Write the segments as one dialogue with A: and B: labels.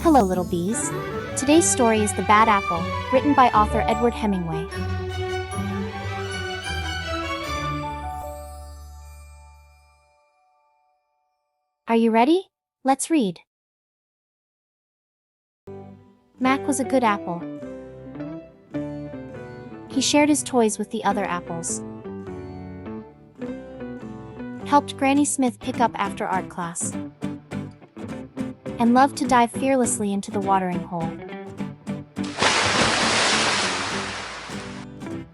A: Hello, little bees. Today's story is The Bad Apple, written by author Edward Hemingway. Are you ready? Let's read. Mac was a good apple. He shared his toys with the other apples, helped Granny Smith pick up after art class, and loved to dive fearlessly into the watering hole.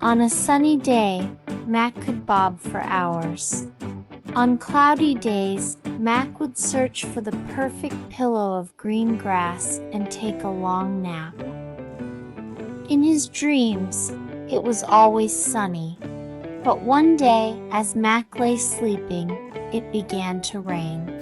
A: On a sunny day, Mac could bob for hours. On cloudy days, Mac would search for the perfect pillow of green grass and take a long nap. In his dreams, it was always sunny, but one day, as Mac lay sleeping, it began to rain.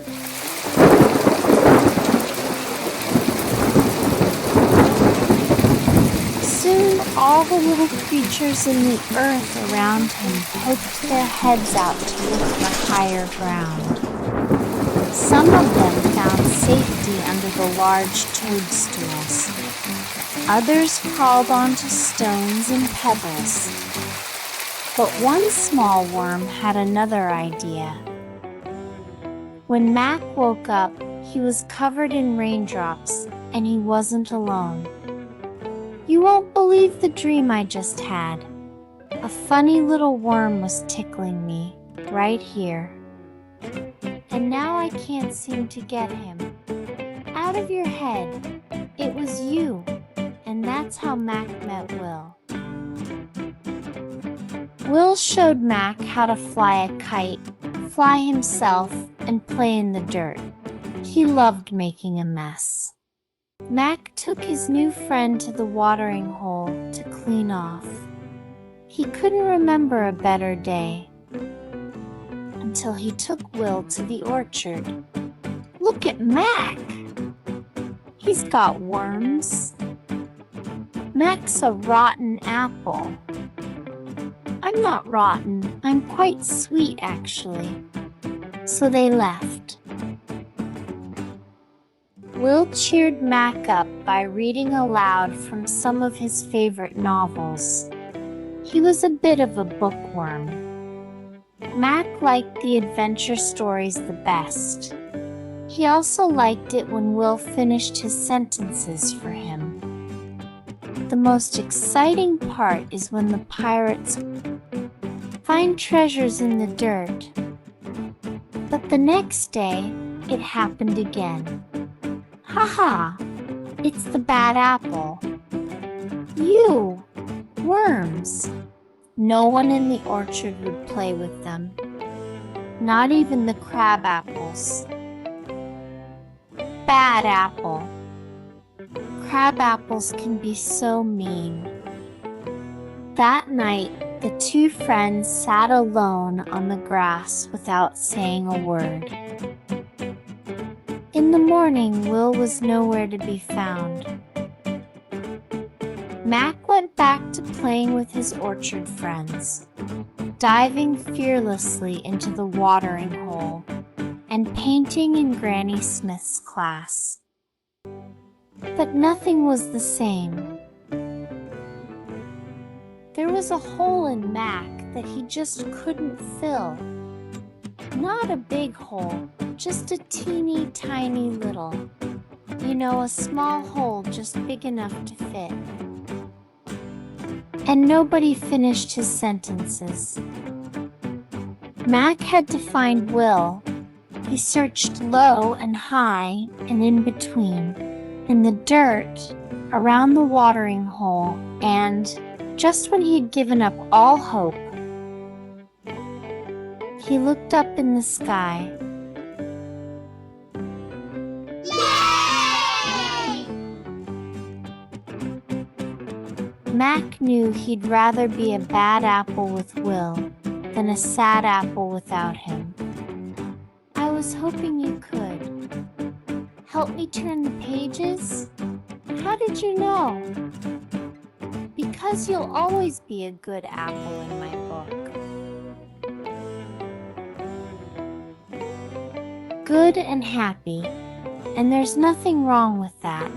A: Soon, all the little creatures in the earth around him poked their heads out to look for higher ground. Some of them found safety under the large toadstools. Others crawled onto stones and pebbles. But one small worm had another idea. When Mac woke up, he was covered in raindrops, and he wasn't alone. You won't believe the dream I just had. A funny little worm was tickling me, right here. And now I can't seem to get him. Out of your head. It was you. And that's how Mac met Will. Will showed Mac how to fly a kite, fly himself, and play in the dirt. He loved making a mess. Mac took his new friend to the watering hole to clean off. He couldn't remember a better day until he took Will to the orchard. Look at Mac! He's got worms. Mac's a rotten apple. I'm not rotten, I'm quite sweet actually. So they left. Will cheered Mac up by reading aloud from some of his favorite novels. He was a bit of a bookworm. Mac liked the adventure stories the best. He also liked it when Will finished his sentences for him. The most exciting part is when the pirates find treasures in the dirt. But the next day, it happened again. Ha! It's the bad apple. You! Worms! No one in the orchard would play with them. Not even the crab apples. Bad apple. Crab apples can be so mean. That night, the two friends sat alone on the grass without saying a word. In the morning, Will was nowhere to be found. Mac went back to playing with his orchard friends, diving fearlessly into the watering hole, and painting in Granny Smith's class. But nothing was the same. There was a hole in Mac that he just couldn't fill. Not a big hole, just a teeny tiny little. You know, a small hole just big enough to fit. And nobody finished his sentences. Mac had to find Will. He searched low and high and in between, in the dirt, around the watering hole, and just when he had given up all hope, he looked up in the sky.
B: Yay!
A: Mac knew he'd rather be a bad apple with Will than a sad apple without him. I was hoping you could. Help me turn the pages? How did you know? Because you'll always be a good apple in my book. Good and happy, And there's nothing wrong with that.